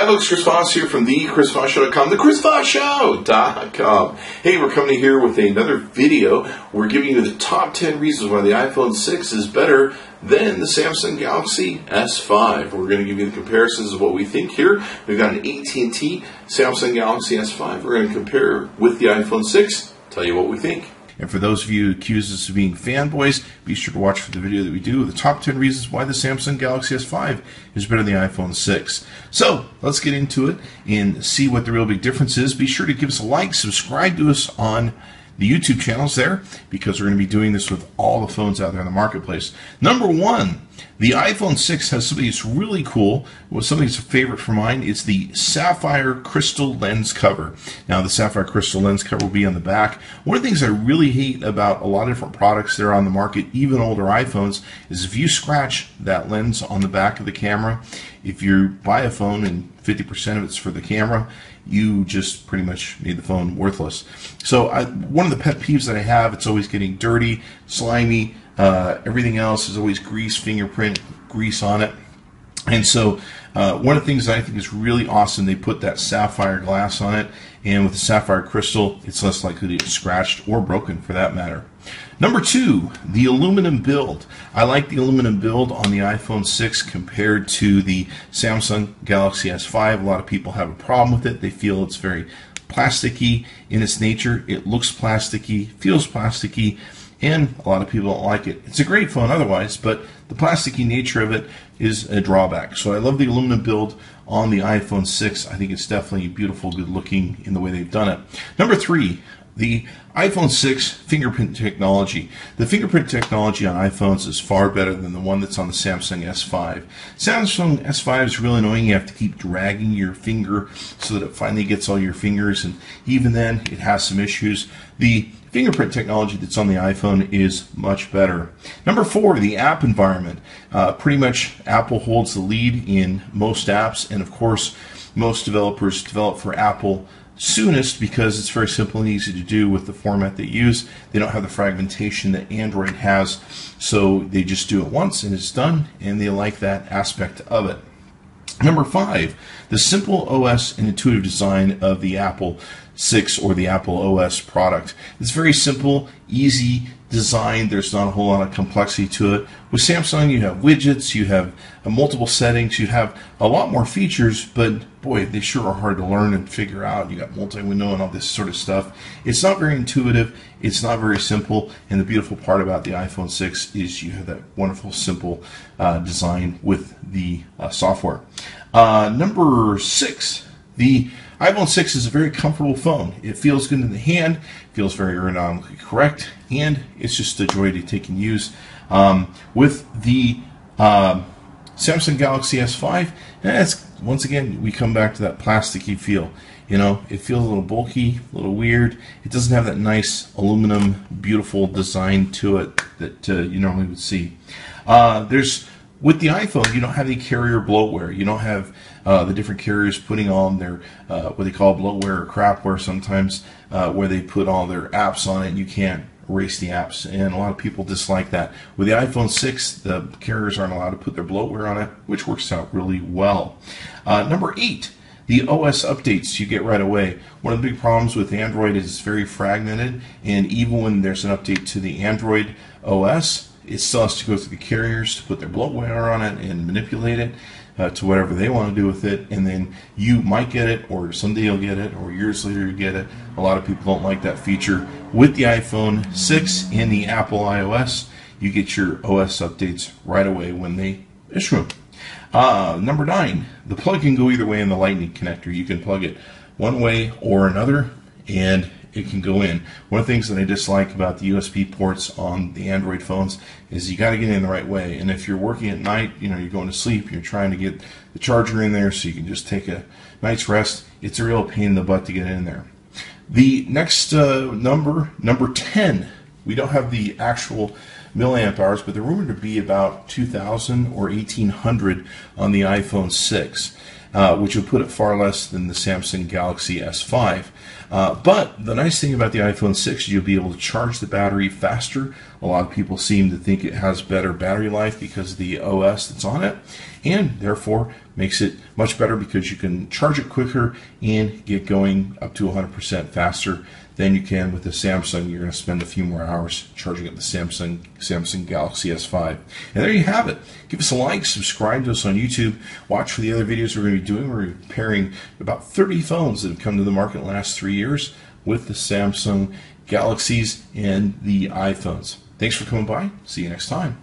folks, Chris Voss here from the ChrisVossShow.com, the ChrisVossShow.com. Hey, we're coming here with another video. We're giving you the top 10 reasons why the iPhone 6 is better than the Samsung Galaxy S5. We're going to give you the comparisons of what we think here. We've got an AT&T Samsung Galaxy S5. We're going to compare with the iPhone 6, tell you what we think. And for those of you who accuse us of being fanboys, be sure to watch for the video that we do, the top 10 reasons why the Samsung Galaxy S5 is better than the iPhone 6. So, let's get into it and see what the real big difference is. Be sure to give us a like, subscribe to us on the YouTube channels there, because we're going to be doing this with all the phones out there in the marketplace. Number one, the iPhone 6 has something that's really cool. Well, something that's a favorite for mine. It's the sapphire crystal lens cover. Now, the sapphire crystal lens cover will be on the back. One of the things I really hate about a lot of different products that are on the market, even older iPhones, is if you scratch that lens on the back of the camera, if you buy a phone and 50% of it's for the camera, you just pretty much made the phone worthless. So one of the pet peeves that I have, it's always getting dirty, slimy, everything else is always grease, fingerprint, grease on it. And so one of the things that I think is really awesome, they put that sapphire glass on it, and with the sapphire crystal, it's less likely to get scratched or broken for that matter. Number two, the aluminum build. I like the aluminum build on the iPhone 6 compared to the Samsung Galaxy S5. A lot of people have a problem with it. They feel it's very plasticky in its nature. It looks plasticky, feels plasticky, and a lot of people don't like it. It's a great phone otherwise, but the plasticky nature of it is a drawback. So I love the aluminum build on the iPhone 6. I think it's definitely beautiful, good looking in the way they've done it. Number three, the iPhone 6 fingerprint technology. The fingerprint technology on iPhones is far better than the one that's on the Samsung S5. Samsung S5 is really annoying. You have to keep dragging your finger so that it finally gets all your fingers, and even then it has some issues. The fingerprint technology that's on the iPhone is much better. Number four, the app environment. Pretty much Apple holds the lead in most apps, and of course most developers develop for Apple soonest because it's very simple and easy to do with the format they use. They don't have the fragmentation that Android has, so they just do it once and it's done, and they like that aspect of it. Number five, the simple OS and intuitive design of the Apple 6 or the Apple OS product. It's very simple, easy design. There's not a whole lot of complexity to it. With Samsung, you have widgets, you have multiple settings, you have a lot more features, but boy, they sure are hard to learn and figure out. You got multi-window and all this sort of stuff. It's not very intuitive, it's not very simple, and the beautiful part about the iPhone 6 is you have that wonderful, simple design with the software. Number six, the iPhone 6 is a very comfortable phone. It feels good in the hand, feels very ergonomically correct, and it's just a joy to take and use. With the Samsung Galaxy S5, once again, we come back to that plasticky feel. You know, it feels a little bulky, a little weird. It doesn't have that nice aluminum, beautiful design to it that you normally would see. With the iPhone, you don't have any carrier bloatware. You don't have the different carriers putting on their what they call bloatware or crapware sometimes, where they put all their apps on it and you can't erase the apps, and a lot of people dislike that. With the iPhone 6, the carriers aren't allowed to put their bloatware on it, which works out really well. Number eight, the OS updates you get right away. One of the big problems with Android is it's very fragmented, and even when there's an update to the Android OS, it still has to go through the carriers to put their bloatware on it and manipulate it to whatever they want to do with it, and then you might get it, or someday you'll get it, or years later you get it. A lot of people don't like that feature. With the iPhone 6 and the Apple iOS, you get your OS updates right away when they issue them. Number nine, the plug can go either way in the Lightning connector. You can plug it one way or another, and it can go in. One of the things that I dislike about the USB ports on the Android phones is you got to get in the right way. And if you're working at night, you know, you're going to sleep, you're trying to get the charger in there so you can just take a night's rest, it's a real pain in the butt to get in there. The next number 10, we don't have the actual milliamp hours, but they're rumored to be about 2,000 or 1,800 on the iPhone 6. Which would put it far less than the Samsung Galaxy S5. But the nice thing about the iPhone 6 is you'll be able to charge the battery faster. A lot of people seem to think it has better battery life because of the OS that's on it, and therefore makes it much better because you can charge it quicker and get going up to 100% faster than you can with the Samsung. You're going to spend a few more hours charging up the Samsung Galaxy S5. And there you have it. Give us a like, subscribe to us on YouTube, watch for the other videos we're going to be doing. We're comparing about 30 phones that have come to the market in the last 3 years with the Samsung Galaxies and the iPhones. Thanks for coming by. See you next time.